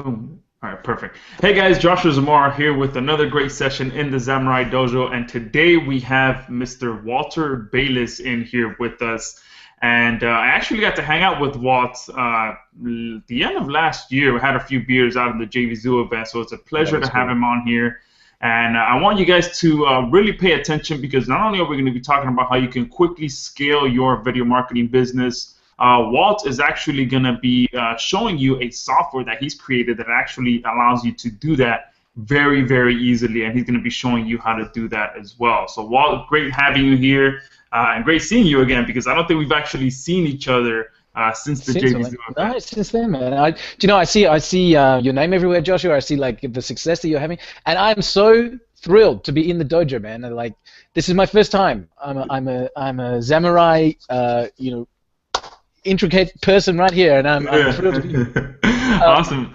Boom. All right, perfect. Hey guys, Joshua Zamora here with another great session in the Samurai Dojo, and today we have Mr. Walter Baylis in here with us. And I actually got to hang out with Walt the end of last year. We had a few beers out of the JV Zoo event, so it's a pleasure to have him on here. And I want you guys to really pay attention because not only are we going to be talking about how you can quickly scale your video marketing business, Walt is actually going to be showing you a software that he's created that actually allows you to do that very, very easily, and he's going to be showing you how to do that as well. So Walt, great having you here, and great seeing you again because I don't think we've actually seen each other since the JVZoo event. No, since then, man. I see your name everywhere, Joshua. I see like the success that you're having, and I'm so thrilled to be in the dojo, man. And, like, this is my first time. I'm a samurai, intricate person right here, and I'm thrilled to be here. Awesome.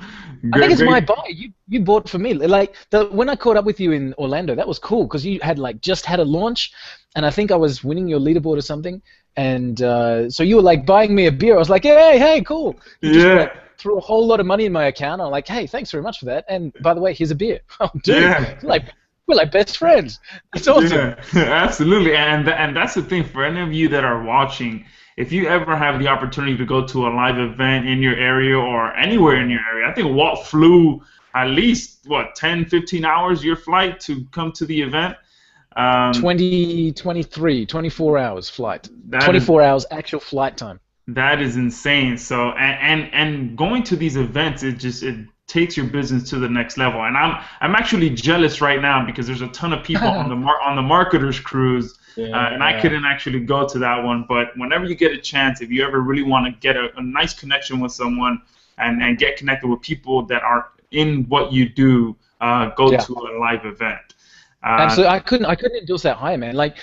I think it's my buy. You bought for me. Like when I caught up with you in Orlando, that was cool because you had like just had a launch, and I think I was winning your leaderboard or something, and so you were like buying me a beer. I was like, hey, cool. You just, like, threw a whole lot of money in my account. I'm like, hey, thanks very much for that. And by the way, here's a beer. Oh, dude, we're like best friends. It's awesome. Yeah, absolutely. And that's the thing for any of you that are watching. If you ever have the opportunity to go to a live event in your area or anywhere in your area, I think Walt flew at least, 10, 15 hours your flight to come to the event? 24 hours flight. 24 hours actual flight time. That is insane. So, and going to these events, it takes your business to the next level. And I'm actually jealous right now because there's a ton of people on the marketers cruise. And I couldn't actually go to that one, but whenever you get a chance, if you ever really want to get a nice connection with someone and get connected with people that are in what you do, go to a live event. Absolutely, I couldn't endorse that higher, man. Like,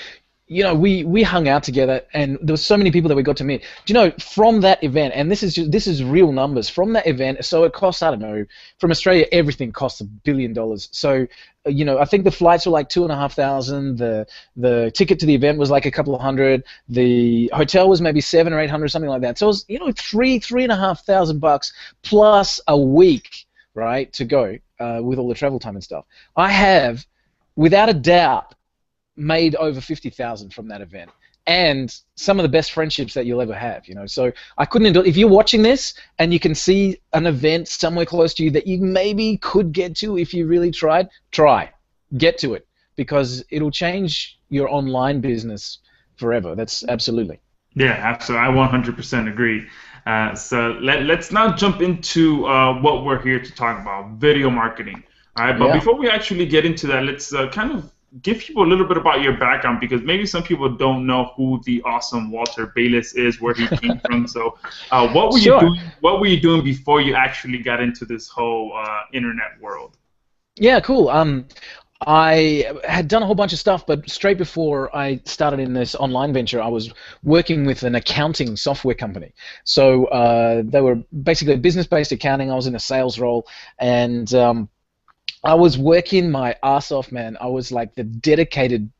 we hung out together, and there were so many people that we got to meet. Do you know, from that event, and this is real numbers, from that event, so it costs, I don't know, from Australia, everything costs $1 billion. So, I think the flights were like $2,500, the ticket to the event was like a couple of hundred, the hotel was maybe $700 or $800, something like that. So it was, $3,500 plus a week, right, to go with all the travel time and stuff. I have, without a doubt, made over 50,000 from that event, and some of the best friendships that you'll ever have. So I couldn't endorse. If you're watching this and you can see an event somewhere close to you that you maybe could get to if you really tried, get to it because it'll change your online business forever. That's absolutely. Yeah, absolutely. I 100% agree. So let's now jump into what we're here to talk about: video marketing. All right, but before we actually get into that, let's kind of give people a little bit about your background because maybe some people don't know who the awesome Walter Baylis is, where he came from. So, what were you doing? What were you doing before you actually got into this whole internet world? Yeah, cool. I had done a whole bunch of stuff, but straight before I started in this online venture, I was working with an accounting software company. So they were basically business-based accounting. I was in a sales role, and I was working my ass off, man. I was like the dedicated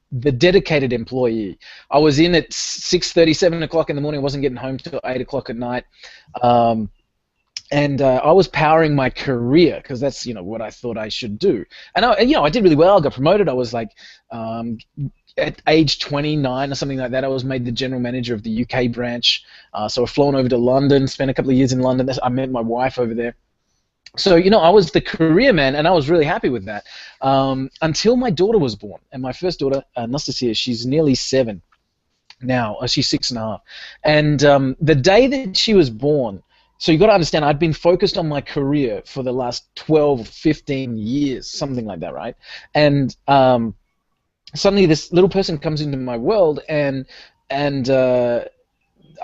employee. I was in at 6:30, 7 o'clock in the morning. I wasn't getting home till 8 o'clock at night. And I was powering my career because that's what I thought I should do. And I did really well. I got promoted. I was like at age 29 or something like that. I was made the general manager of the UK branch. So I've flown over to London, spent a couple of years in London. I met my wife over there. So, I was the career man, and I was really happy with that until my daughter was born. And my first daughter, Nastasia, she's nearly 7 now. She's 6.5. And the day that she was born, so you've got to understand, I'd been focused on my career for the last 12, 15 years, something like that, right? And suddenly this little person comes into my world, and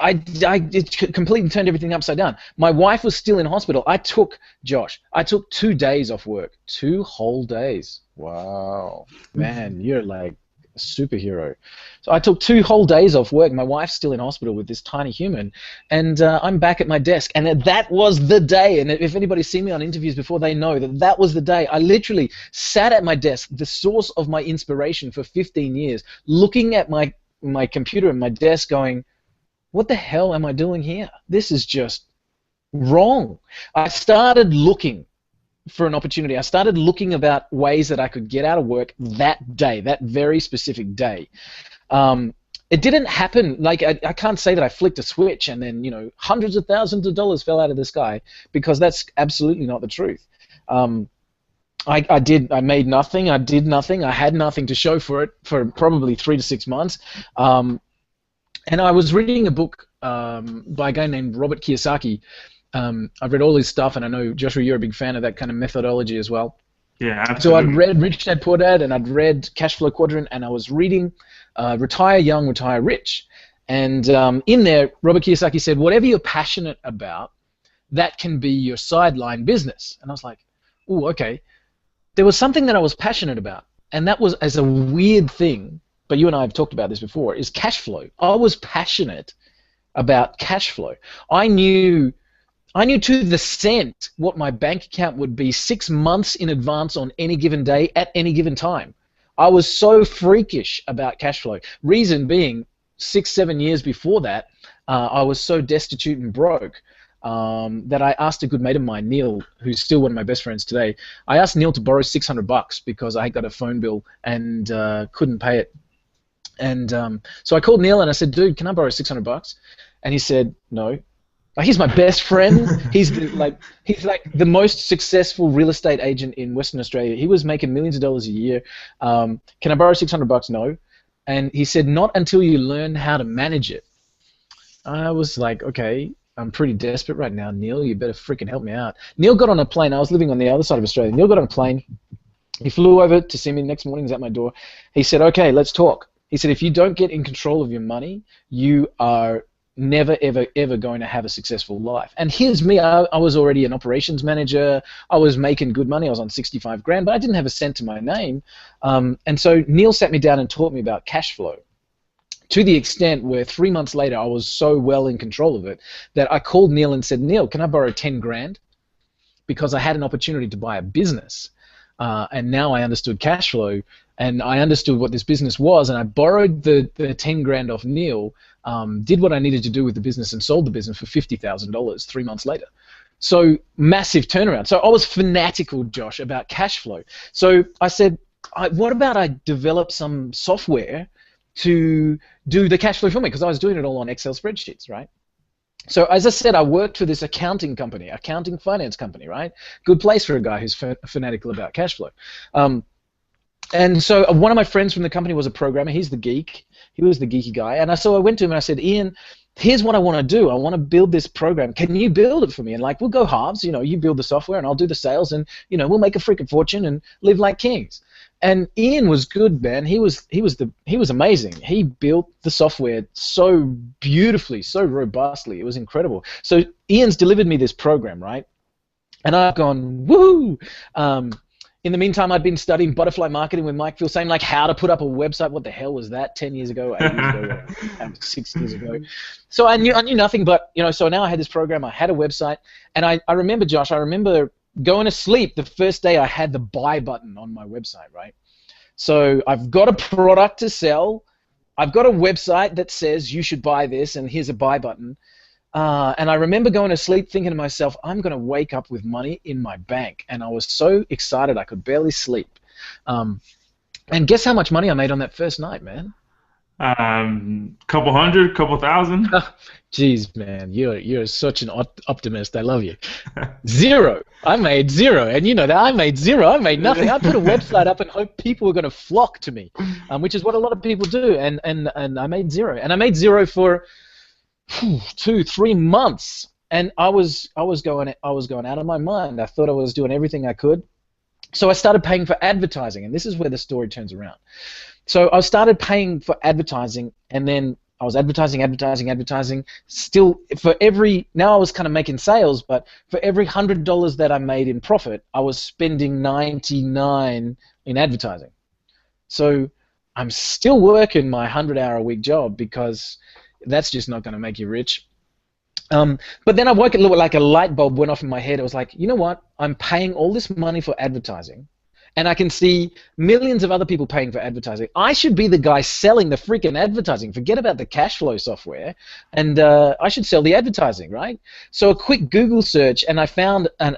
it completely turned everything upside down. My wife was still in hospital. I took 2 days off work. 2 whole days. Wow. Man, you're like a superhero. So I took 2 whole days off work. My wife's still in hospital with this tiny human, and I'm back at my desk. And that was the day. And if anybody's seen me on interviews before, they know that was the day. I literally sat at my desk, the source of my inspiration for 15 years, looking at my computer and my desk going, what the hell am I doing here? This is just wrong. I started looking for an opportunity. I started looking about ways that I could get out of work that day, that very specific day. It didn't happen, like, I can't say that I flicked a switch and then, you know, hundreds of thousands of dollars fell out of the sky, because that's absolutely not the truth. I made nothing, I did nothing, I had nothing to show for it for probably 3 to 6 months. And I was reading a book by a guy named Robert Kiyosaki. I've read all his stuff, and I know, Joshua, you're a big fan of that kind of methodology as well. Yeah, absolutely. So I'd read Rich Dad Poor Dad, and I'd read Cash Flow Quadrant, and I was reading Retire Young, Retire Rich. And in there, Robert Kiyosaki said, whatever you're passionate about, that can be your sideline business. And I was like, ooh, okay. There was something that I was passionate about, and that was, as a weird thing, but you and I have talked about this before, is cash flow. I was passionate about cash flow. I knew to the cent what my bank account would be 6 months in advance on any given day at any given time. I was so freakish about cash flow. Reason being, 6, 7 years before that, I was so destitute and broke that I asked a good mate of mine, Neil, who's still one of my best friends today. I asked Neil to borrow $600 because I got a phone bill and couldn't pay it. And so I called Neil and I said, dude, can I borrow $600? And he said, no. He's my best friend. He's like the most successful real estate agent in Western Australia. He was making millions of dollars a year. Can I borrow $600? No. And he said, not until you learn how to manage it. I was like, okay, I'm pretty desperate right now, Neil. You better freaking help me out. Neil got on a plane. I was living on the other side of Australia. Neil got on a plane. He flew over to see me the next morning. He's at my door. He said, okay, let's talk. He said, if you don't get in control of your money, you are never, ever, ever going to have a successful life. And here's me. I was already an operations manager. I was making good money. I was on 65 grand, but I didn't have a cent to my name. And so Neil sat me down and taught me about cash flow, to the extent where 3 months later I was so well in control of it that I called Neil and said, Neil, can I borrow 10 grand? Because I had an opportunity to buy a business. And now I understood cash flow, and I understood what this business was, and I borrowed the 10 grand off Neil, did what I needed to do with the business, and sold the business for $50,000 3 months later. So massive turnaround. So I was fanatical, Josh, about cash flow. So I said, what about I develop some software to do the cash flow for me? Because I was doing it all on Excel spreadsheets, right? So as I said, I worked for this accounting finance company, right? Good place for a guy who's fanatical about cash flow. And so one of my friends from the company was a programmer. He's the geek. He was the geeky guy. And so I went to him and I said, Ian, here's what I want to do. I want to build this program. Can you build it for me? And like, we'll go halves. You know, you build the software and I'll do the sales, and you know, we'll make a freaking fortune and live like kings. And Ian was good, man. He was amazing. He built the software so beautifully, so robustly. It was incredible. So Ian's delivered me this program, right? And I've gone, woohoo! In the meantime, I'd been studying butterfly marketing with Mike Phil, saying like how to put up a website. What the hell was that? 10 years ago, 8 years ago, 6 years ago. So I knew nothing, but you know. So now I had this program. I had a website, and I remember, Josh. I remember going to sleep the first day I had the buy button on my website, right? So I've got a product to sell. I've got a website that says you should buy this, and here's a buy button. And I remember going to sleep thinking to myself, I'm going to wake up with money in my bank. And I was so excited I could barely sleep. And guess how much money I made on that first night, man? Couple hundred, couple thousand. Jeez, man, you're such an optimist. I love you. Zero. I made zero, and you know that I made zero. I made nothing. I put a website up and hoped people were going to flock to me, which is what a lot of people do. And I made zero, and I made zero for 2-3 months, and I was going out of my mind. I thought I was doing everything I could, so I started paying for advertising, and this is where the story turns around. So I started paying for advertising, and then I was advertising. Still, now I was kind of making sales, but for every $100 that I made in profit, I was spending 99 in advertising. So I'm still working my 100-hour-a-week job because that's just not going to make you rich. But then I woke up, like a light bulb went off in my head. I was like, you know what? I'm paying all this money for advertising, and I can see millions of other people paying for advertising. I should be the guy selling the freaking advertising. Forget about the cash flow software, and I should sell the advertising, right? So a quick Google search, and I found an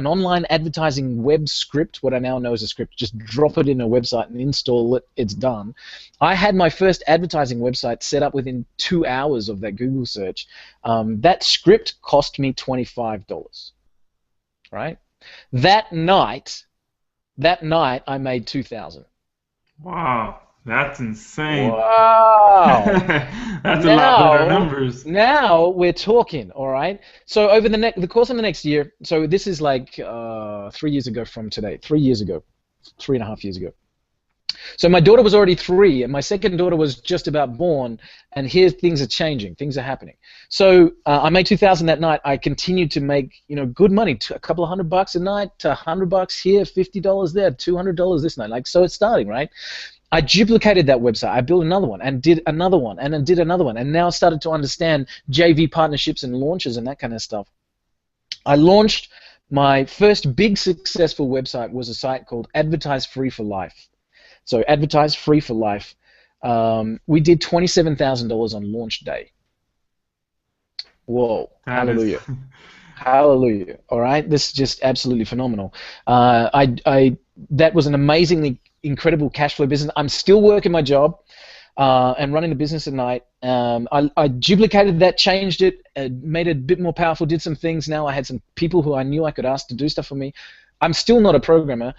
online advertising web script, what I now know as a script. Just drop it in a website and install it. It's done. I had my first advertising website set up within 2 hours of that Google search. That script cost me $25, right? That night I made 2,000. Wow, that's insane. Wow. That's a lot better numbers. Now we're talking, all right? So over the course of the next year, so this is like 3 years ago from today, 3 years ago, 3.5 years ago. So my daughter was already 3, and my second daughter was just about born, and here things are changing, things are happening. So I made 2,000 that night. I continued to make, you know, good money, a couple of $100 a night, to $100 here, $50 there, $200 this night. Like, so it's starting, right? I duplicated that website. I built another one and did another one and then did another one, and now started to understand JV partnerships and launches and that kind of stuff. I launched my first big successful website was a site called Advertise Free for Life. So Advertise Free for Life. We did $27,000 on launch day. Whoa! Hallelujah! Hallelujah! All right, this is just absolutely phenomenal. That was an amazingly incredible cash flow business. I'm still working my job and running the business at night. I duplicated that, changed it, made it a bit more powerful, did some things. Now I had some people who I knew I could ask to do stuff for me. I'm still not a programmer.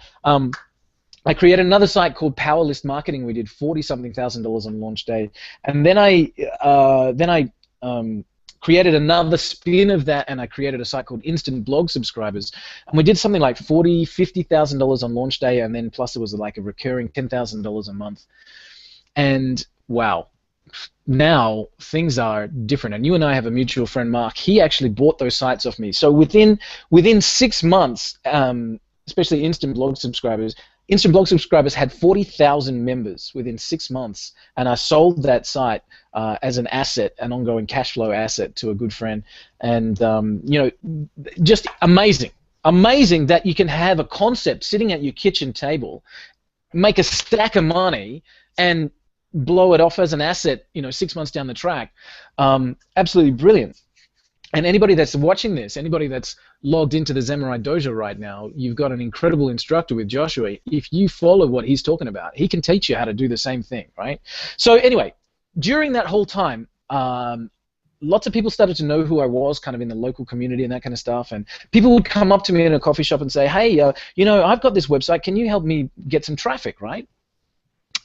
I created another site called Powerlist Marketing. We did $40-something thousand on launch day, and then I created another spin of that, and I created a site called Instant Blog Subscribers, and we did something like $50,000 on launch day, and then plus it was like a recurring $10,000 a month. And wow, now things are different. And you and I have a mutual friend, Mark. He actually bought those sites off me. So within 6 months, especially Instant Blog Subscribers had 40,000 members within 6 months, and I sold that site as an asset, an ongoing cash flow asset, to a good friend. And you know, just amazing that you can have a concept sitting at your kitchen table, make a stack of money, and blow it off as an asset, you know, 6 months down the track. Absolutely brilliant. And anybody that's watching this, anybody that's logged into the Samurai Dojo right now, you've got an incredible instructor with Joshua. If you follow what he's talking about, he can teach you how to do the same thing, right? So anyway, during that whole time, lots of people started to know who I was, kind of in the local community and that kind of stuff. And people would come up to me in a coffee shop and say, hey, you know, I've got this website. Can you help me get some traffic, right?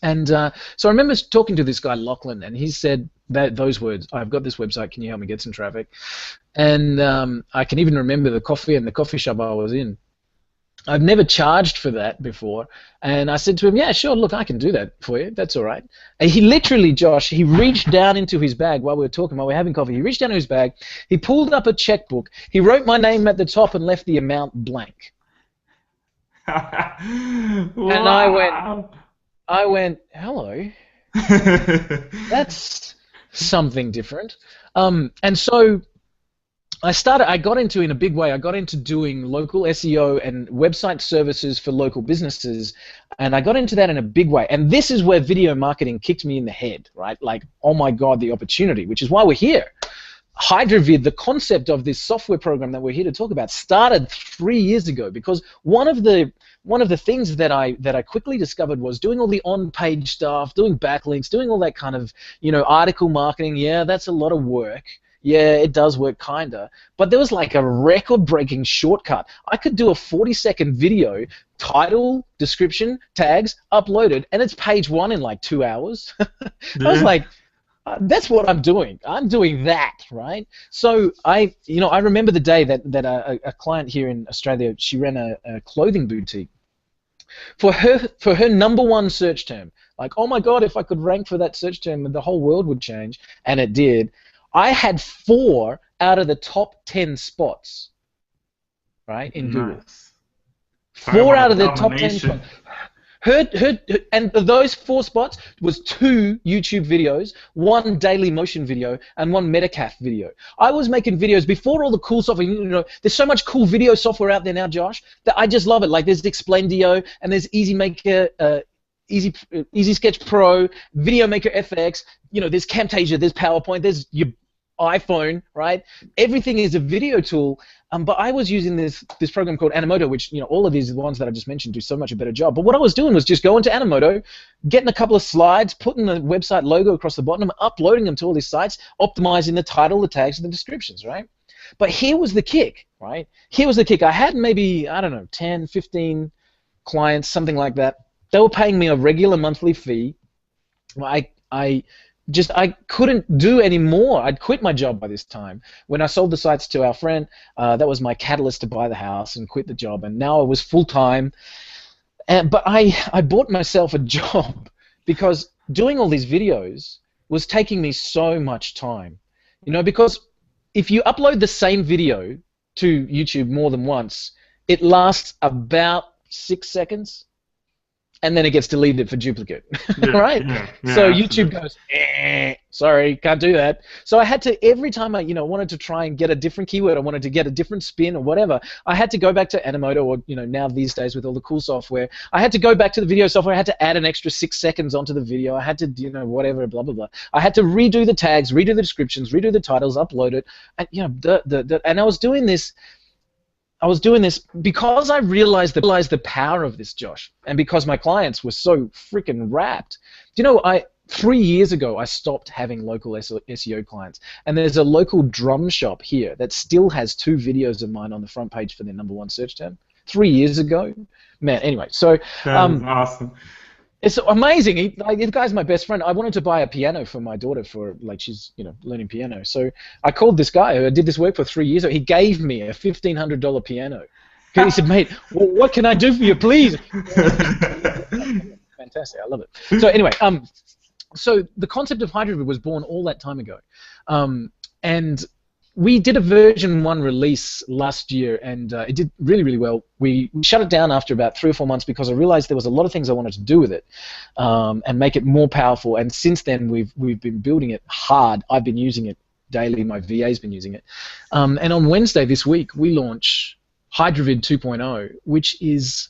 And so I remember talking to this guy, Lachlan, and he said those words, I've got this website, can you help me get some traffic? And I can even remember the coffee and the coffee shop I was in. I've never charged for that before. And I said to him, yeah, sure, look, I can do that for you. That's all right. And he literally, Josh, he reached down into his bag while we were talking, while we were having coffee. He reached down into his bag. He pulled up a checkbook. He wrote my name at the top and left the amount blank. Wow. And I went, hello. That's something different. And so I got into, in a big way, I got into doing local SEO and website services for local businesses, and I got into that in a big way. And this is where video marketing kicked me in the head, right? Like, oh my God, the opportunity, which is why we're here. HydraVid, the concept of this software program that we're here to talk about, started 3 years ago, because one of the things that I quickly discovered was doing all the on-page stuff, doing backlinks, doing all that kind of, you know, article marketing. Yeah, that's a lot of work. Yeah, it does work, kinda. But there was like a record-breaking shortcut. I could do a 40-second video, title, description, tags, uploaded, and it's page 1 in like 2 hours. I was like, that's what I'm doing. I'm doing that, right? So I remember the day that a client here in Australia, she ran a clothing boutique. For her #1 search term, like, oh my God, if I could rank for that search term, the whole world would change, and it did. I had 4 out of the top 10 spots, right, in Google. 4 out of the top 10 spots. And those 4 spots was 2 YouTube videos, 1 daily motion video, and 1 Metacalf video. I was making videos before all the cool software. You know, there's so much cool video software out there now, Josh, that I just love it. Like there's Explaindio, and there's Easy Maker, Easy Sketch Pro, Video Maker FX. You know, there's Camtasia, there's PowerPoint, there's your iPhone, right? Everything is a video tool. But I was using this program called Animoto, which, you know, all of these ones that I just mentioned do so much a better job. But what I was doing was just going to Animoto, getting a couple of slides, putting the website logo across the bottom, uploading them to all these sites, optimizing the title, the tags, and the descriptions, right? But here was the kick, right? Here was the kick. I had maybe, I don't know, 10, 15 clients, something like that. They were paying me a regular monthly fee. I couldn't do any more. I'd quit my job by this time. When I sold the sites to our friend, that was my catalyst to buy the house and quit the job. And now I was full-time. But I bought myself a job because doing all these videos was taking me so much time. You know, because if you upload the same video to YouTube more than once, it lasts about 6 seconds. And then it gets deleted for duplicate, right? So YouTube goes, sorry, can't do that. So I had to, every time I, wanted to try and get a different keyword, I wanted to get a different spin or whatever, I had to go back to Animoto or, now these days with all the cool software, I had to go back to the video software, I had to add an extra 6 seconds onto the video, I had to, whatever, blah, blah, blah. I had to redo the tags, redo the descriptions, redo the titles, upload it, and, and I was doing this because I realized the power of this, Josh, and because my clients were so freaking wrapped. 3 years ago, I stopped having local SEO clients, and there's a local drum shop here that still has 2 videos of mine on the front page for their #1 search term. 3 years ago, man. Anyway, so that's awesome. It's amazing. The guy's my best friend. I wanted to buy a piano for my daughter for, she's, learning piano. So I called this guy who I did this work for 3 years. He gave me a $1,500 piano. He said, mate, what can I do for you, please? Fantastic. I love it. So anyway, so the concept of HydraVid was born all that time ago. And we did a version 1 release last year, and it did really, really well. We shut it down after about 3 or 4 months because I realized there was a lot of things I wanted to do with it and make it more powerful. And since then, we've been building it hard. I've been using it daily. My VA's been using it. And on Wednesday this week, we launch HydraVid 2.0, which is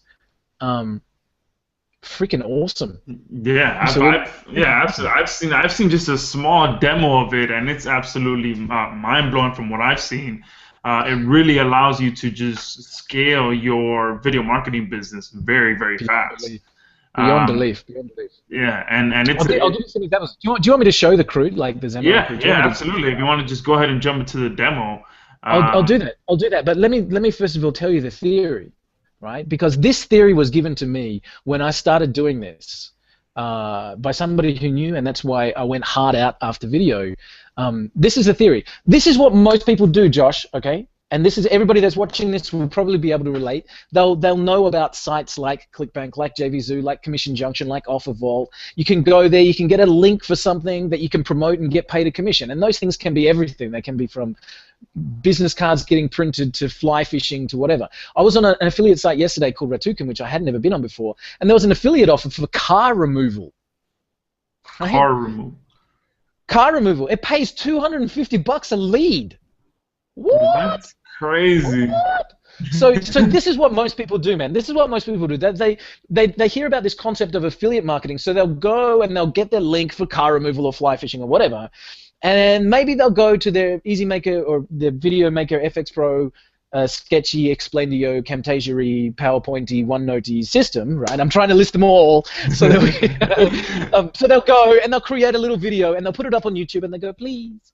freaking awesome. Yeah, I've seen just a small demo of it, and it's absolutely mind blowing from what I've seen. It really allows you to just scale your video marketing business very, very fast. Beyond belief. Yeah, and it's. I'll give you some examples. Do you want me to show the crew, like the Xamarin crew? Yeah, absolutely. If you want to just go ahead and jump into the demo. I'll do that. But let me first of all tell you the theory. Right? Because this theory was given to me when I started doing this by somebody who knew, and that's why I went hard out after video. This is a theory. This is what most people do, Josh, okay? And this is everybody that's watching this will probably be able to relate. They'll know about sites like ClickBank, like JVZoo, like Commission Junction, like OfferVault. You can go there, you can get a link for something that you can promote and get paid a commission. And those things can be everything. They can be from business cards getting printed to fly fishing to whatever. I was on an affiliate site yesterday called Ratukin, which I had never been on before, and there was an affiliate offer for car removal. Car removal. Car removal. It pays $250 a lead. What? That's crazy. What? So this is what most people do, man. This is what most people do. They hear about this concept of affiliate marketing, so they'll go and they'll get their link for car removal or fly fishing or whatever, and maybe they'll go to their Easy Maker or their Video Maker FX Pro, Sketchy, Explaindio, Camtasia-y, PowerPoint-y, OneNote-y system, right? I'm trying to list them all. So so they'll go and they'll create a little video and they'll put it up on YouTube and they go, please,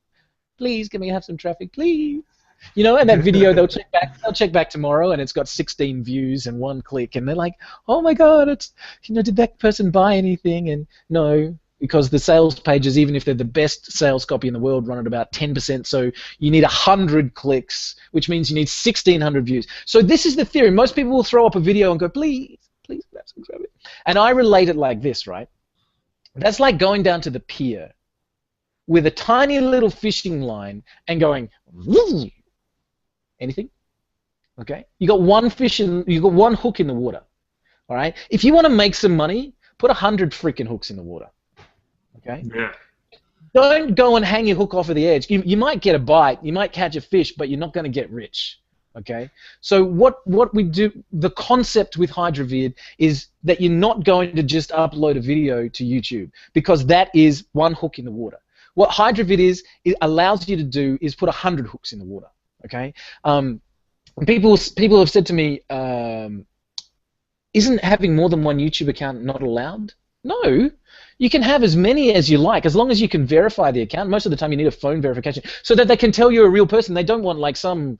can we have some traffic, please? And that video they'll check back tomorrow, and it's got 16 views and 1 click, and they're like, oh my God, it's did that person buy anything? And no, because the sales pages, even if they're the best sales copy in the world, run at about 10%. So you need 100 clicks, which means you need 1,600 views. So this is the theory. Most people will throw up a video and go, please have some traffic. And I relate it like this, right? That's like going down to the pier with a tiny little fishing line and going, woo! Anything? Okay. You got one hook in the water. All right. If you want to make some money, put 100 freaking hooks in the water. Okay. Yeah. Don't go and hang your hook off of the edge. You might get a bite, you might catch a fish, but you're not going to get rich. Okay. So what we do, the concept with HydraVid is that you're not going to just upload a video to YouTube, because that is one hook in the water. What HydraVid is, it allows you to do is put 100 hooks in the water. Okay. People have said to me, isn't having more than one YouTube account not allowed? No. You can have as many as you like, as long as you can verify the account. Most of the time you need a phone verification so that they can tell you're a real person. They don't want like some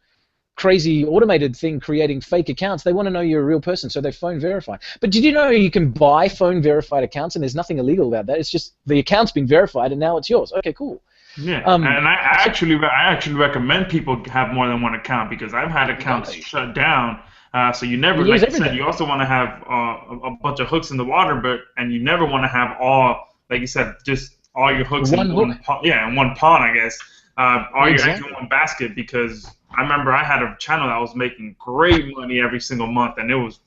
crazy automated thing creating fake accounts. They want to know you're a real person, so they phone verify. But did you know you can buy phone verified accounts, and there's nothing illegal about that? It's just the account's been verified and now it's yours. Okay, cool. Yeah, and I actually recommend people have more than one account, because I've had accounts shut down. So you never, like you said, you also want to have a bunch of hooks in the water, and you never want to have all, like you said, just all your hooks in one pond. Yeah, in one pond, I guess. All your eggs in one basket, because I remember I had a channel that was making great money every single month, and it was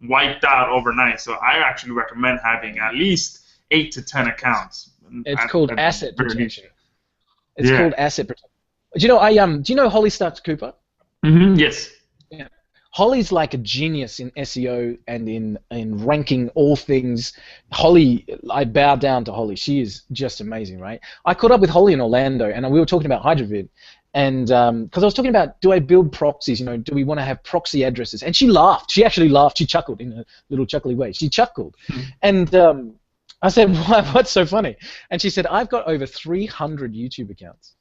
wiped out overnight. So I actually recommend having at least 8 to 10 accounts. It's called asset protection. It's called asset protection. Do you know do you know Holly Starks Cooper? Mm-hmm. Yes. Yeah. Holly's like a genius in SEO and in ranking all things. Holly, I bow down to Holly. She is just amazing, right? I caught up with Holly in Orlando, and we were talking about HydraVid, and because I was talking about, do I build proxies? You know, do we want to have proxy addresses? And she laughed. She actually laughed. She chuckled in a little chuckly way. She chuckled, and I said, "What's so funny?" And she said, "I've got over 300 YouTube accounts,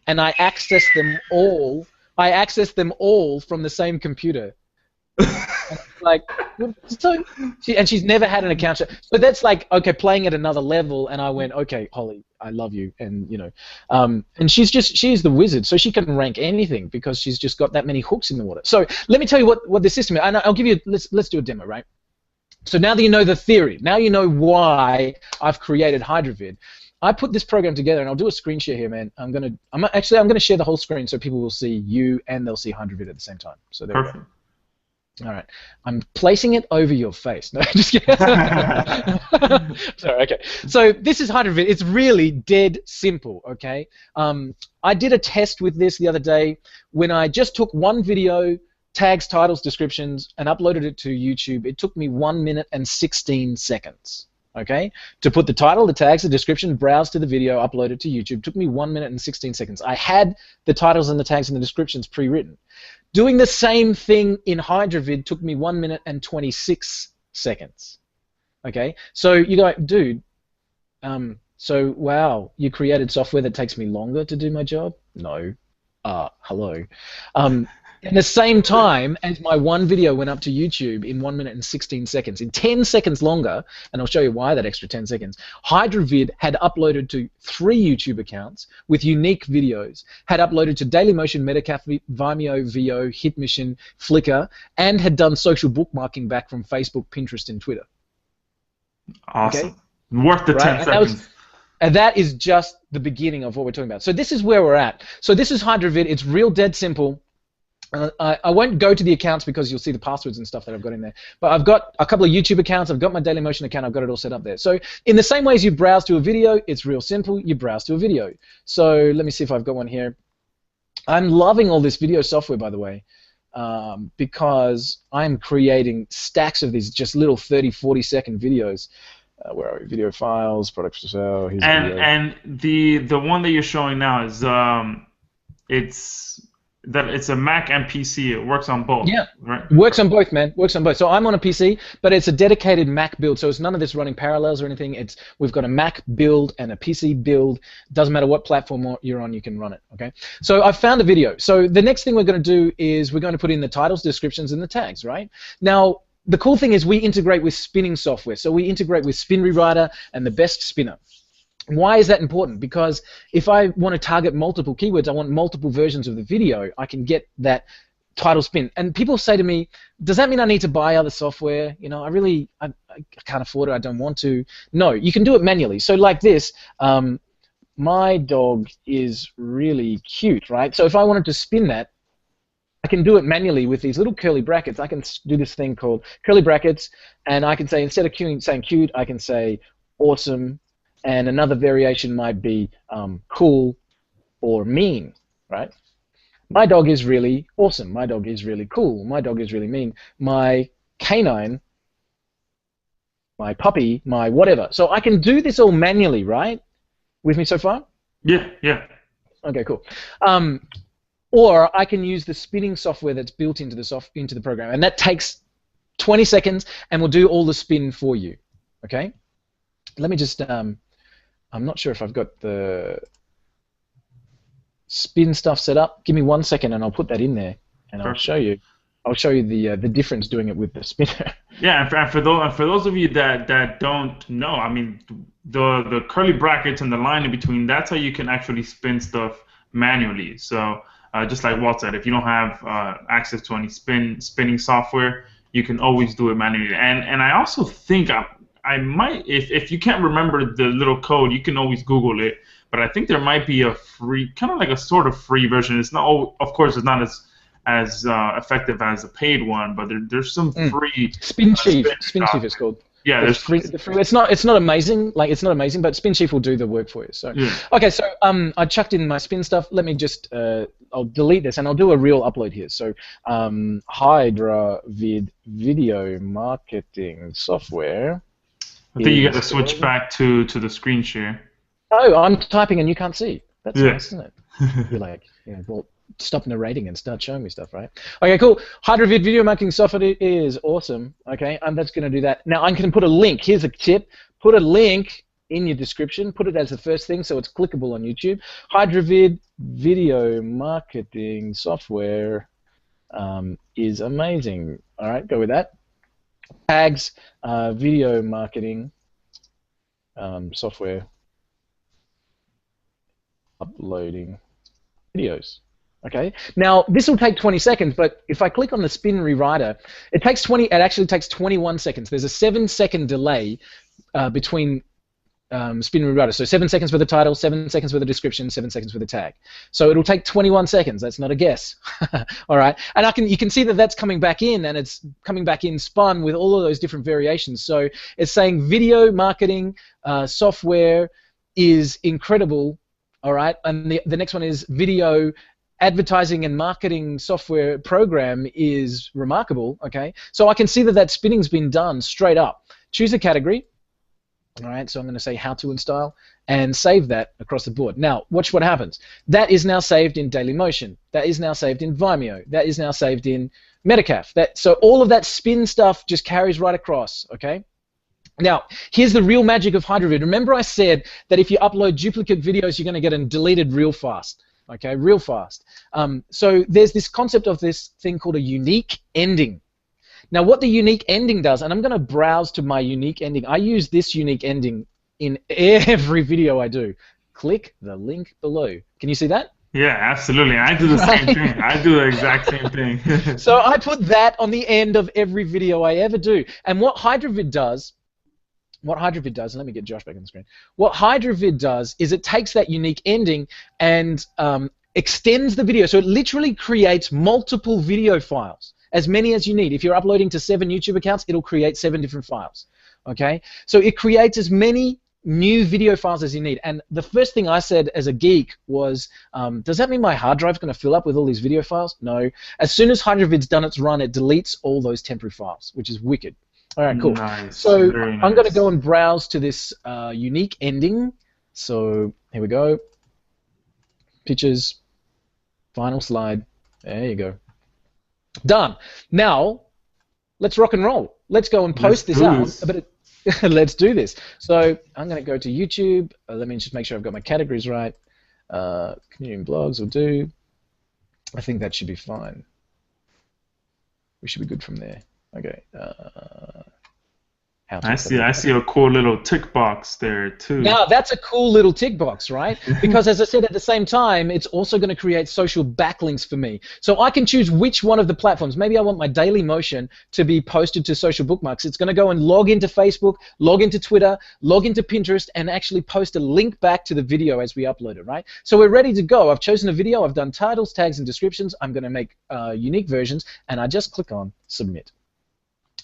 and I access them all." From the same computer. Like, so, and she's never had an account. So that's like, okay, playing at another level. And I went, okay, Holly, I love you, and you know, and she's the wizard, so she can rank anything because she's just got that many hooks in the water. So let me tell you what the system is, and I'll give you. Let's do a demo, right? So now that you know the theory, now you know why I've created HydraVid. I put this program together, and I'll do a screen share here, man. I'm gonna share the whole screen so people will see you and they'll see HydraVid at the same time. So there we go. All right, I'm placing it over your face. No, just kidding. Sorry. Okay. So this is HydraVid. It's really dead simple. Okay. I did a test with this the other day when I just took one video, tags, titles, descriptions, and uploaded it to YouTube. It took me 1 minute and 16 seconds. Okay, to put the title, the tags, the description, browse to the video, upload it to YouTube. Took me 1 minute and 16 seconds. I had the titles and the tags and the descriptions pre-written. Doing the same thing in HydraVid took me 1 minute and 26 seconds. Okay, so you go, dude. So wow, you created software that takes me longer to do my job? No. Hello. At the same time as my one video went up to YouTube in 1 minute and 16 seconds, in 10 seconds longer, and I'll show you why that extra 10 seconds, HydraVid had uploaded to 3 YouTube accounts with unique videos, had uploaded to Dailymotion, Metacafe, Vimeo, VO, Hitmission, Flickr, and had done social bookmarking back from Facebook, Pinterest, and Twitter. Awesome. Okay? Worth the 10 seconds. And that is just the beginning of what we're talking about. So this is where we're at. So this is HydraVid. It's real dead simple. I won't go to the accounts because you'll see the passwords and stuff that I've got in there. But I've got a couple of YouTube accounts. I've got my Dailymotion account. I've got it all set up there. So in the same way as you browse to a video, it's real simple. You browse to a video. So let me see if I've got one here. I'm loving all this video software, by the way, because I'm creating stacks of these just little 30, 40-second videos. Where are we? Video files, products to sell. Here's and the one that you're showing now is it's a Mac and PC. It works on both. Yeah, right. Works on both, man. Works on both. So I'm on a PC, but it's a dedicated Mac build. So it's none of this running parallels or anything. We've got a Mac build and a PC build. Doesn't matter what platform you're on, you can run it. Okay. So I've found a video. So the next thing we're going to do is we're going to put in the titles, descriptions, and the tags. Right now. The cool thing is we integrate with spinning software. So we integrate with Spin Rewriter and the Best Spinner. Why is that important? Because if I want to target multiple keywords, I want multiple versions of the video, I can get that title spin. And people say to me, does that mean I need to buy other software? You know, I can't afford it, I don't want to. No, you can do it manually. So like this, my dog is really cute, right? So if I wanted to spin that, I can do it manually with these little curly brackets. I can do this thing called curly brackets, and I can say, instead of saying cute, I can say awesome, and another variation might be cool or mean, right? My dog is really awesome. My dog is really cool. My dog is really mean. My canine, my puppy, my whatever. So I can do this all manually, right? With me so far? Yeah, yeah. Okay, cool. Or I can use the spinning software that's built into the program, and that takes 20 seconds, and will do all the spin for you. Okay. Let me just. I'm not sure if I've got the spin stuff set up. Give me 1 second, and I'll put that in there, and I'll show you. I'll show you the difference doing it with the spinner. Yeah, and for those of you that don't know, I mean, the curly brackets and the line in between, that's how you can actually spin stuff manually. So just like Walt said, if you don't have access to any spinning software, you can always do it manually. And I also think I might, if you can't remember the little code, you can always Google it. But I think there might be a free, kind of like a sort of free version. It's not, of course, it's not as effective as a paid one, but there's some free Spin Chief it's called. Yeah, there's free. It's not amazing. Like, it's not amazing, but Spin Chief will do the work for you. So yeah. Okay, so I chucked in my spin stuff. Let me just I'll delete this and I'll do a real upload here. So HydraVid video marketing software. I think you got to switch back to the screen share. Oh, I'm typing and you can't see. That's nice, isn't it? You're like, well, stop narrating and start showing me stuff, right? Okay, cool. HydraVid video marketing software is awesome. Okay, I'm just going to do that. Now, I'm going to put a link. Here's a tip. Put a link in your description. Put it as the first thing so it's clickable on YouTube. HydraVid video marketing software is amazing. All right, go with that. Tags, video marketing software. Uploading videos. Okay. Now this will take 20 seconds, but if I click on the spin rewriter, it actually takes 21 seconds. There's a 7-second delay between spin rewriter. So 7 seconds for the title, 7 seconds for the description, 7 seconds for the tag. So it'll take 21 seconds. That's not a guess. All right. And you can see that that's coming back in, and it's coming back in spun with all of those different variations. So it's saying video marketing software is incredible. All right, and the next one is video advertising and marketing software program is remarkable. Okay, so I can see that spinning's been done straight up. Choose a category. All right, so I'm going to say how to install and save that across the board. Now, watch what happens. That is now saved in Dailymotion. That is now saved in Vimeo. That is now saved in Metacalf. So all of that spin stuff just carries right across. Okay. Now, here's the real magic of HydraVid. Remember I said that if you upload duplicate videos, you're going to get them deleted real fast, okay, real fast. So there's this concept of this thing called a unique ending. Now, what the unique ending does, and I'm going to browse to my unique ending. I use this unique ending in every video I do. Click the link below. Can you see that? Yeah, absolutely. I do the same thing. I do the exact same thing. So I put that on the end of every video I ever do. And what HydraVid does, let me get Josh back on the screen. What HydraVid does is it takes that unique ending and extends the video. So it literally creates multiple video files, as many as you need. If you're uploading to 7 YouTube accounts, it'll create 7 different files. Okay? So it creates as many new video files as you need. And the first thing I said as a geek was, does that mean my hard drive's going to fill up with all these video files? No. As soon as HydraVid's done its run, it deletes all those temporary files, which is wicked. All right, cool. Nice. So Very I'm going to nice. go and browse to this unique ending. So here we go. Pictures, final slide. There you go. Done. Now, let's rock and roll. Let's go and post this out. Let's do this. So I'm going to go to YouTube. Let me just make sure I've got my categories right. Community and blogs will do. I think that should be fine. We should be good from there. Okay. how I to for the I see a cool little tick box there too. Now, that's a cool little tick box, right? Because as I said, at the same time, it's also going to create social backlinks for me. So I can choose which one of the platforms. Maybe I want my daily motion to be posted to social bookmarks. It's going to go and log into Facebook, log into Twitter, log into Pinterest, and actually post a link back to the video as we upload it, right? So we're ready to go. I've chosen a video. I've done titles, tags, and descriptions. I'm going to make unique versions, and I just click on Submit.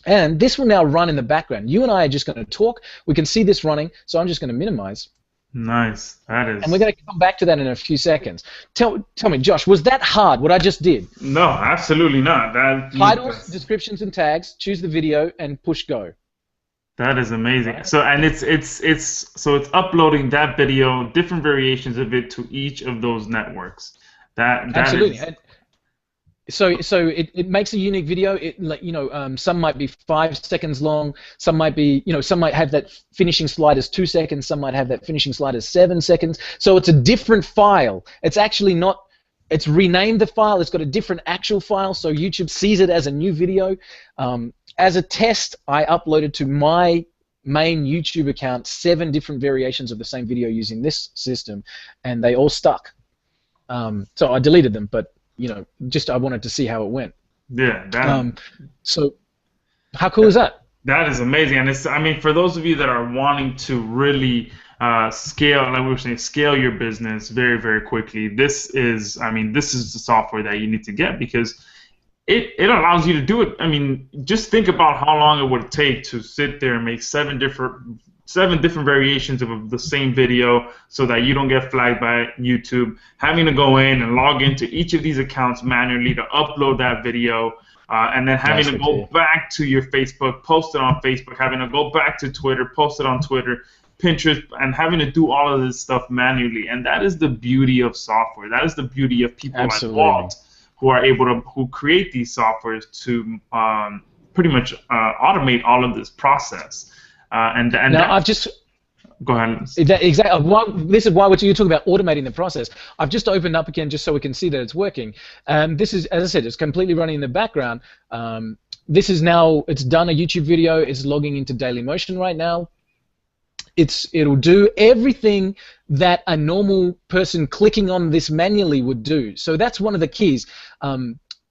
And this will now run in the background. You and I are just going to talk. We can see this running, so I'm just going to minimize. Nice. That is. And we're going to come back to that in a few seconds. Tell me, Josh, was that hard, what I just did? No, absolutely not. Titles, descriptions, and tags, choose the video, and push go. That is amazing. Right. So, and it's uploading that video, different variations of it to each of those networks. That Absolutely. Is, So it makes a unique video. Some might be 5 seconds long. Some might be, some might have that finishing slide as 2 seconds. Some might have that finishing slide as 7 seconds. So it's a different file. It's actually not. It's renamed the file. It's got a different actual file. So YouTube sees it as a new video. As a test, I uploaded to my main YouTube account 7 different variations of the same video using this system, and they all stuck. So I deleted them, but just I wanted to see how it went. Yeah. So how cool is that? That is amazing, and I mean, for those of you that are wanting to really scale, like we were saying, scale your business very, very quickly, this is the software that you need to get, because it allows you to do it. I mean, just think about how long it would take to sit there and make 7 different variations of the same video so that you don't get flagged by YouTube, having to go in and log into each of these accounts manually to upload that video, and then having to go back to your Facebook, post it on Facebook, having to go back to Twitter, post it on Twitter, Pinterest, and having to do all of this stuff manually. And that is the beauty of software. That is the beauty of people like Walt, who are able to create these softwares to pretty much automate all of this process. I've just go ahead. Exactly. This is why you're talking about automating the process. I've just opened up again just so we can see that it's working. This is, as I said, it's completely running in the background. This is now, it's done a YouTube video. It's logging into Dailymotion right now. It'll do everything that a normal person clicking on this manually would do. So that's one of the keys.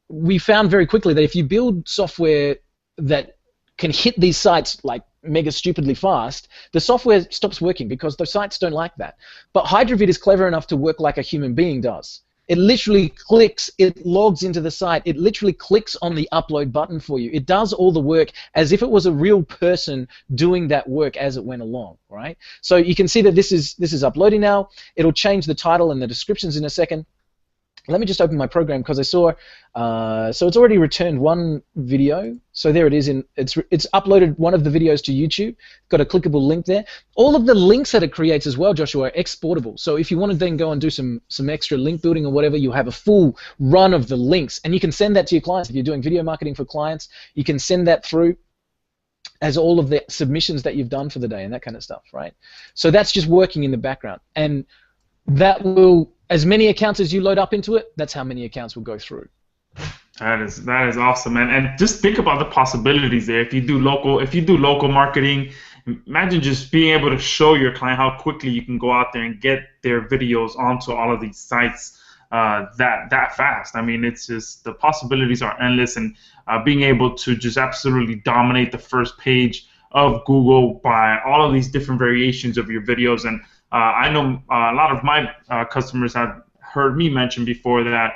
We found very quickly that if you build software that can hit these sites like mega stupidly fast, the software stops working because the sites don't like that. But HydraVid is clever enough to work like a human being does. It literally clicks, it logs into the site, it literally clicks on the upload button for you. It does all the work as if it was a real person doing that work as it went along, right? So you can see that this is uploading now. It'll change the title and the descriptions in a second. Let me just open my program because I saw, so it's already returned one video. So there it is. It's uploaded one of the videos to YouTube. Got a clickable link there. All of the links that it creates as well, Joshua, are exportable. So if you want to then go and do some extra link building or whatever, you have a full run of the links, and you can send that to your clients. If you're doing video marketing for clients, you can send that through as all of the submissions that you've done for the day and that kind of stuff, right? So that's just working in the background, and that will, as many accounts as you load up into it, that's how many accounts will go through. That is awesome, and just think about the possibilities there. If you do local marketing, imagine just being able to show your client how quickly you can go out there and get their videos onto all of these sites that fast. I mean, it's just, the possibilities are endless, and being able to just absolutely dominate the first page of Google by all of these different variations of your videos. And I know a lot of my customers have heard me mention before that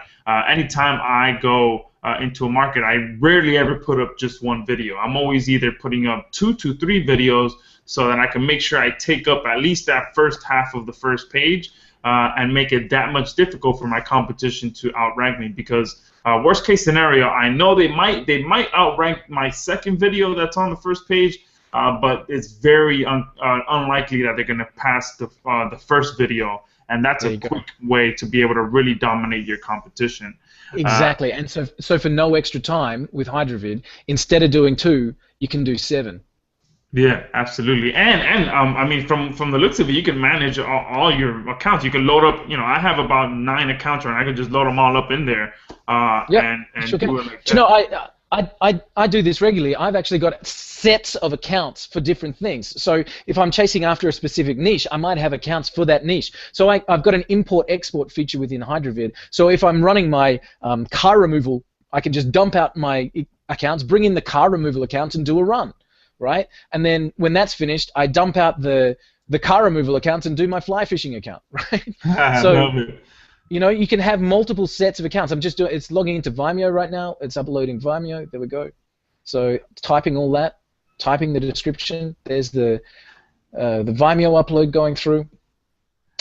anytime I go into a market, I rarely ever put up just one video. I'm always either putting up 2 to 3 videos so that I can make sure I take up at least that first half of the first page and make it that much difficult for my competition to outrank me. Because worst case scenario, I know they might outrank my second video that's on the first page, but it's very unlikely that they're going to pass the first video, and that's a quick way to be able to really dominate your competition. Exactly, and so for no extra time with HydraVid, instead of doing 2, you can do 7. Yeah, absolutely, and I mean, from the looks of it, you can manage all your accounts. You can load up. I have about 9 accounts, and I can just load them all up in there. Yeah, and sure do it like that. You know, I do this regularly. I've actually got sets of accounts for different things. So if I'm chasing after a specific niche, I might have accounts for that niche. So I've got an import-export feature within HydraVid. So if I'm running my car removal, I can just dump out my accounts, bring in the car removal accounts, and do a run, right? And then when that's finished, I dump out the car removal accounts and do my fly fishing account, right? I So love it. you know, you can have multiple sets of accounts. I'm just doing. It's logging into Vimeo right now. It's uploading Vimeo. There we go. So typing all that, typing the description. There's the Vimeo upload going through.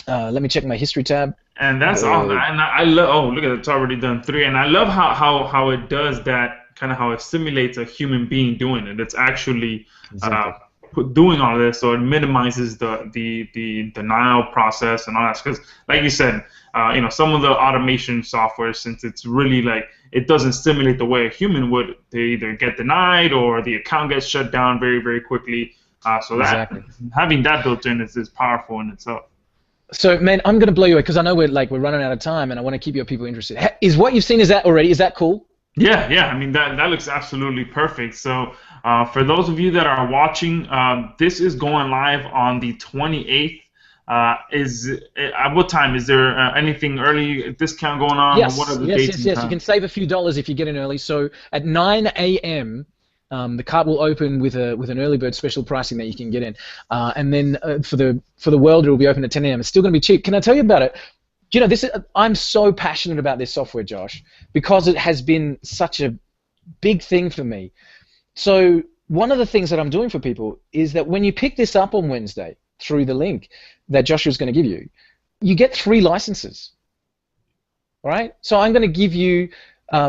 Let me check my history tab. And that's awesome. And I love. Oh, look at it, it's already done 3. And I love how it does that, kind of how it simulates a human being doing it. It's actually Exactly. doing all this, so it minimizes the denial process and all that. Because, like you said, you know, some of the automation software, since it's really like it doesn't simulate the way a human would, they either get denied or the account gets shut down very, very quickly. So that Exactly. having that built in is powerful in itself. So, man, I'm gonna blow you away because I know we're running out of time, and I want to keep your people interested. Is what you've seen, is that already? Is that cool? Yeah, yeah. I mean, that looks absolutely perfect. So, for those of you that are watching, this is going live on the 28th. At what time? Is there anything early discount going on? Or what are the dates and Yes. You times? can save a few dollars if you get in early. So at 9 a.m. The cart will open with an early bird special pricing that you can get in, and then for the world it will be open at 10 a.m. It's still going to be cheap. Can I tell you about it? You know, I'm so passionate about this software, Josh, because it has been such a big thing for me. So one of the things that I'm doing for people is that when you pick this up on Wednesday through the link that Joshua is going to give you, you get 3 licenses. All right? So I'm going to give you,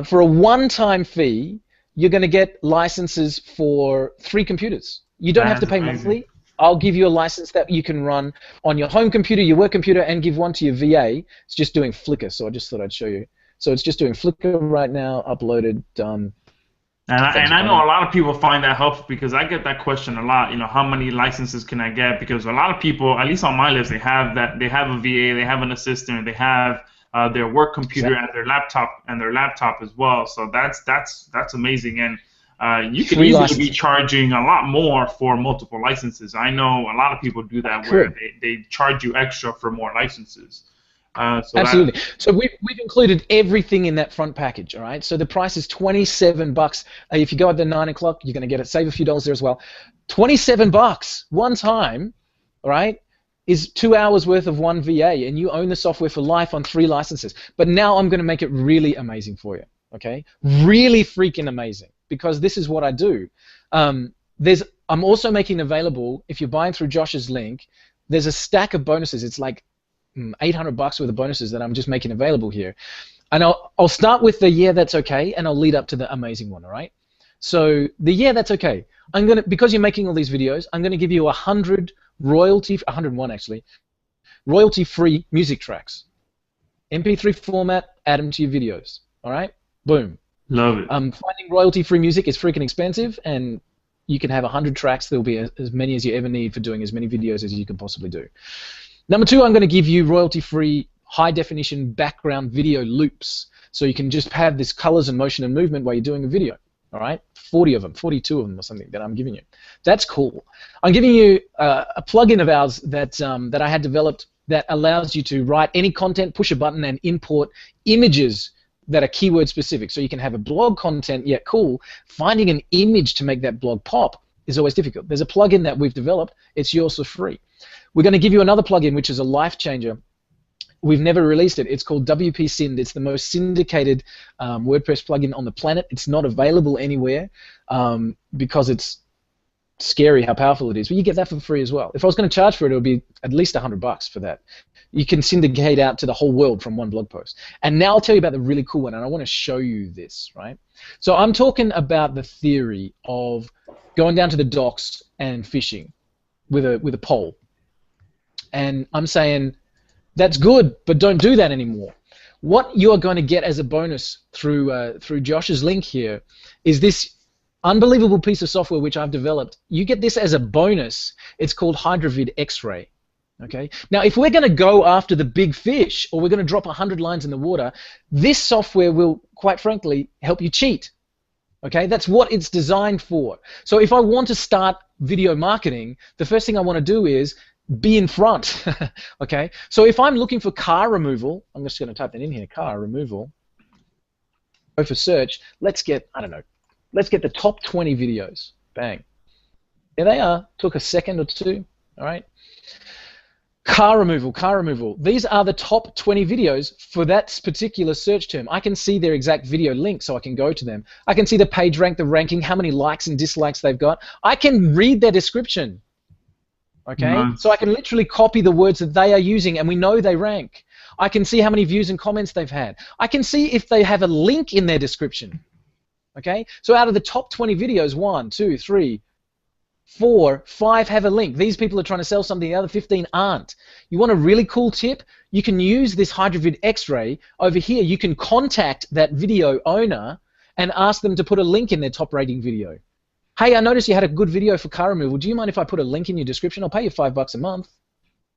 for a one-time fee, you're going to get licenses for 3 computers. You don't have to That's pay amazing. monthly. I'll give you a license that you can run on your home computer, your work computer, and give one to your VA. It's just doing Flickr, so I just thought I'd show you. So it's just doing Flickr right now, uploaded, done. And I know a lot of people find that helpful because I get that question a lot. You know, how many licenses can I get? Because a lot of people, at least on my list, they have a VA, they have an assistant, they have their work computer and their laptop as well. So that's amazing. And you can 3 easily licenses. be charging a lot more for multiple licenses. I know a lot of people do that where they charge you extra for more licenses. Absolutely. So we've included everything in that front package, all right? So the price is $27. If you go at the 9 o'clock, you're going to get it. Save a few dollars there as well. $27 one time, all right, is 2 hours worth of one VA, and you own the software for life on 3 licenses. But now I'm going to make it really amazing for you, okay? Really freaking amazing, because this is what I do. I'm also making available, if you're buying through Josh's link, there's a stack of bonuses. It's like $800 worth of bonuses that I'm just making available here. And I'll start with the yeah, that's okay, and I'll lead up to the amazing one, all right? So the yeah, that's okay. Because you're making all these videos, I'm gonna give you 101 actually, royalty-free music tracks. MP3 format, add them to your videos, all right? Boom. Love it. Finding royalty-free music is freaking expensive, and you can have 100 tracks. There'll be as many as you ever need for doing as many videos as you can possibly do. Number 2, I'm going to give you royalty-free high-definition background video loops, so you can just have this colors and motion and movement while you're doing a video. All right, 40 of them, 42 of them or something that I'm giving you. That's cool. I'm giving you a plugin of ours that I had developed that allows you to write any content, push a button, and import images that are keyword specific. So you can have a blog content, yeah, cool. Finding an image to make that blog pop is always difficult. There's a plugin that we've developed. It's yours for free. We're going to give you another plugin, which is a life changer. We've never released it. It's called WP Synd. It's the most syndicated WordPress plugin on the planet. It's not available anywhere because it's scary how powerful it is. But you get that for free as well. If I was going to charge for it, it would be at least $100 for that. You can syndicate out to the whole world from one blog post. And now I'll tell you about the really cool one, and I want to show you this, right? So I'm talking about the theory of going down to the docks and fishing with a pole. And I'm saying that's good, but don't do that anymore. What you are going to get as a bonus through Josh's link here is this unbelievable piece of software which I've developed. You get this as a bonus. It's called HydraVid X-Ray. Okay. Now, if we're going to go after the big fish, or we're going to drop 100 lines in the water, this software will, quite frankly, help you cheat. Okay, that's what it's designed for. So if I want to start video marketing, the first thing I want to do is be in front. Okay, so if I'm looking for car removal, I'm just going to type that in here, car removal. Go for search. Let's get, I don't know, let's get the top 20 videos. Bang. There they are. Took a second or two. All right. Car removal, car removal. These are the top 20 videos for that particular search term. I can see their exact video link, so I can go to them. I can see the page rank, the ranking, how many likes and dislikes they've got. I can read their description. Okay? Nice. So I can literally copy the words that they are using, and we know they rank. I can see how many views and comments they've had. I can see if they have a link in their description. Okay? So out of the top 20 videos, 1, 2, 3, 4, 5 have a link. These people are trying to sell something, the other 15 aren't. You want a really cool tip? You can use this HydraVid X-Ray. Over here, you can contact that video owner and ask them to put a link in their top rating video. Hey, I noticed you had a good video for car removal. Do you mind if I put a link in your description? I'll pay you $5 a month.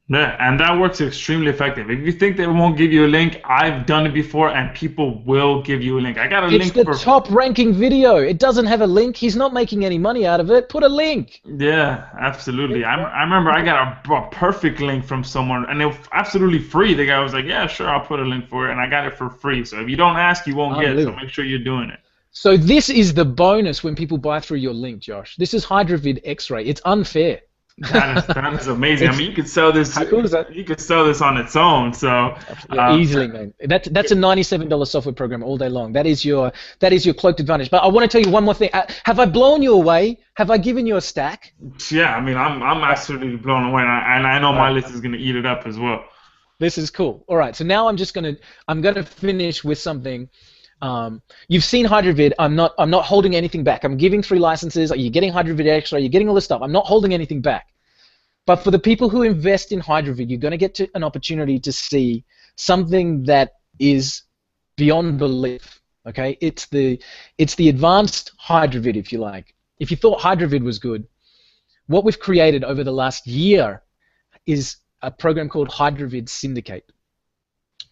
Yeah, and that works extremely effective. If you think they won't give you a link, I've done it before, and people will give you a link. I got a link It's the for top-ranking video. It doesn't have a link. He's not making any money out of it. Put a link. Yeah, absolutely. I remember I got a perfect link from someone, and it was absolutely free. The guy was like, "Yeah, sure, I'll put a link for it," and I got it for free. So if you don't ask, you won't get it. So make sure you're doing it. So this is the bonus when people buy through your link, Josh. This is HydraVid X-Ray. It's unfair. That is amazing. I mean, you could sell this. How cool is that? You could sell this on its own. So easily, man. That's a $97 software program all day long. That is your cloaked advantage. But I want to tell you one more thing. Have I blown you away? Have I given you a stack? Yeah, I mean, I'm absolutely blown away, and I know my list is gonna eat it up as well. This is cool. All right, so now I'm gonna finish with something. You've seen HydraVid. I'm not holding anything back. I'm giving 3 licenses. You're getting HydraVid X-Ray. You're getting all this stuff. I'm not holding anything back. But for the people who invest in HydraVid, you're going to get an opportunity to see something that is beyond belief. Okay, it's the advanced HydraVid, if you like. If you thought HydraVid was good, what we've created over the last year is a program called HydraVid Syndicate.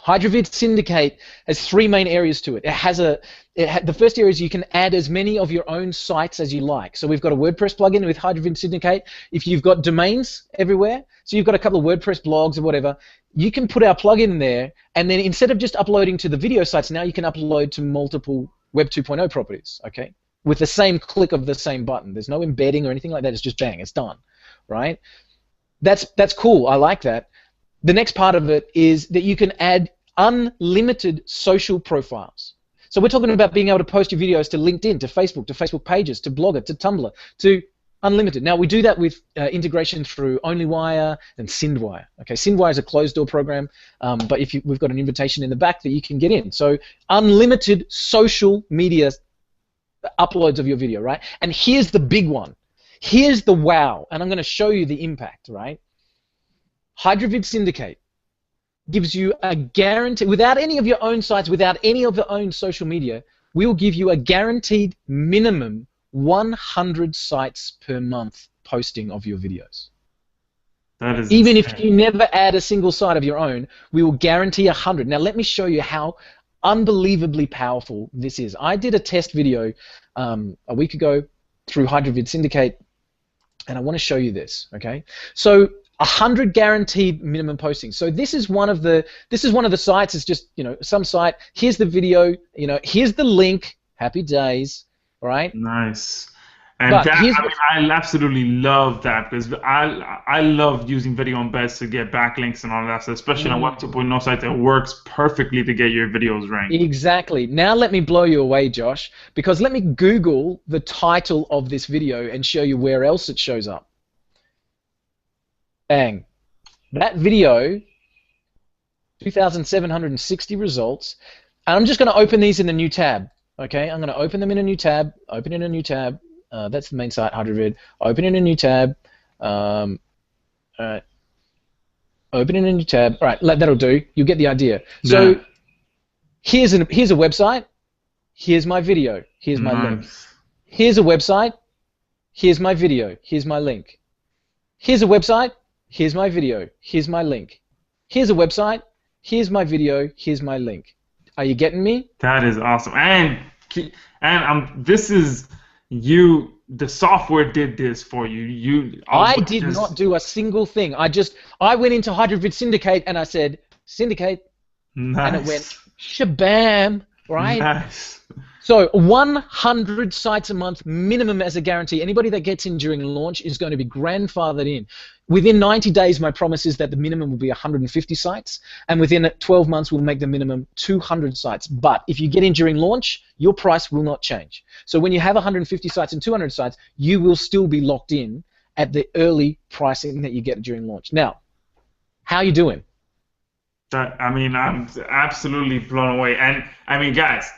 HydraVid Syndicate has 3 main areas to it. The first area is you can add as many of your own sites as you like. So we've got a WordPress plugin with HydraVid Syndicate. If you've got domains everywhere, so you've got a couple of WordPress blogs or whatever, you can put our plugin in there, and then instead of just uploading to the video sites, now you can upload to multiple Web 2.0 properties, okay? With the same click of the same button. There's no embedding or anything like that. It's just bang, it's done, right? That's cool. I like that. The next part of it is that you can add unlimited social profiles. So we're talking about being able to post your videos to LinkedIn, to Facebook pages, to Blogger, to Tumblr, to unlimited. Now we do that with integration through OnlyWire and SendWire. Okay, SendWire is a closed-door program, but we've got an invitation in the back that you can get in. So unlimited social media uploads of your video, right? And here's the big one. Here's the wow, and I'm going to show you the impact, right? HydraVid Syndicate gives you a guarantee, without any of your own sites, without any of your own social media, we will give you a guaranteed minimum 100 sites per month posting of your videos. That is Even insane. if you never add a single site of your own, we will guarantee 100. Now let me show you how unbelievably powerful this is. I did a test video a week ago through HydraVid Syndicate, and I want to show you this, okay? So 100 guaranteed minimum postings. So this is one of the sites. It's just, you know, some site. Here's the video. You know, here's the link. Happy days. All right. Nice. And But that, I mean, I absolutely love that, because I love using video embeds to get backlinks and all that stuff, especially on Web 2.0 sites. It works perfectly to get your videos ranked. Exactly. Now let me blow you away, Josh, because let me Google the title of this video and show you where else it shows up. Bang. That video, 2,760 results. And I'm just going to open these in a new tab. Okay, I'm going to open them in a new tab. Open in a new tab. That's the main site, HydraVid. Open in a new tab. All right. Open in a new tab. All right, that'll do. You get the idea. Yeah. So here's a website. Here's my video. Here's my link. Here's a website. Here's my video. Here's my link. Here's a website. Here's my video. Here's my link. Here's a website. Here's my video. Here's my link. Are you getting me? That is awesome. And And this is you. The software did this for you. I did not do a single thing. I went into HydraVid Syndicate and I said, Syndicate, nice. And it went shabam, right? Nice. So 100 sites a month minimum as a guarantee. Anybody that gets in during launch is going to be grandfathered in. Within 90 days, my promise is that the minimum will be 150 sites, and within 12 months, we'll make the minimum 200 sites. But if you get in during launch, your price will not change. So when you have 150 sites and 200 sites, you will still be locked in at the early pricing that you get during launch. Now, how you doing? I mean, I'm absolutely blown away. And I mean, guys,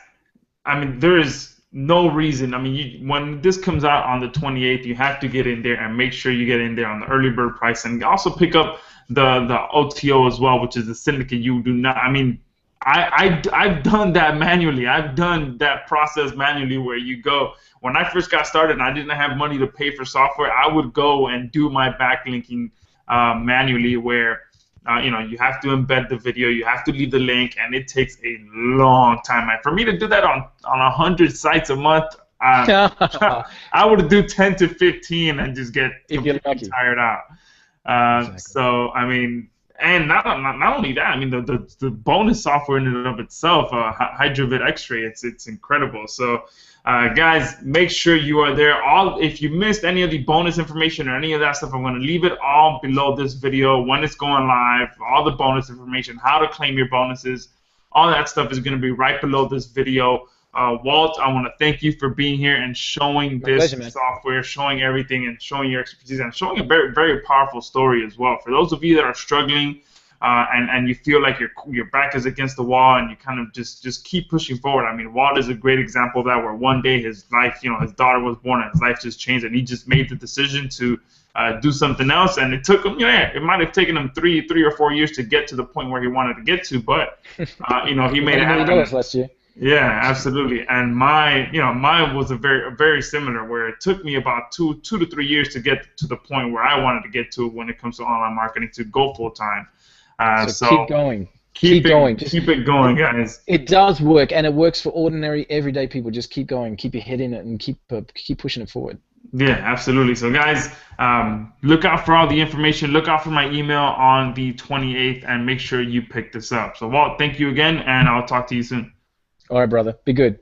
I mean, there is no reason. I mean, when this comes out on the 28th, you have to get in there and make sure you get in there on the early bird price, and also pick up the OTO as well, which is the syndicate. You do not. I mean, I've done that manually. I've done that process manually where you go. When I first got started and I didn't have money to pay for software, I would go and do my backlinking manually, where you have to embed the video, you have to leave the link, and it takes a long time. And for me to do that on 100 sites a month, I would do 10 to 15 and just get completely tired out. Exactly. So I mean, and not only that, I mean the bonus software in and of itself, HydraVid X-Ray, it's incredible. So. Guys, make sure you are there. If you missed any of the bonus information or any of that stuff, I'm going to leave it all below this video when it's going live. All the bonus information, how to claim your bonuses, all that stuff is going to be right below this video. Walt, I want to thank you for being here and showing this software, showing everything, and showing your expertise, and showing a very, very powerful story as well. For those of you that are struggling, and you feel like your back is against the wall, and you kind of just keep pushing forward. I mean, Walt is a great example of that, where one day his life, his daughter was born, and his life just changed, and he just made the decision to do something else. And it took him, it might have taken him three or 4 years to get to the point where he wanted to get to, but he made it happen. Last year. Yeah, absolutely. And mine was a very similar, where it took me about two to 3 years to get to the point where I wanted to get to when it comes to online marketing, to go full time. So keep going. Keep it going, guys. It does work, and it works for ordinary, everyday people. Just keep going, keep your head in it, and keep pushing it forward. Yeah, absolutely. So, guys, look out for all the information. Look out for my email on the 28th, and make sure you pick this up. So, Walt, thank you again, and I'll talk to you soon. All right, brother. Be good.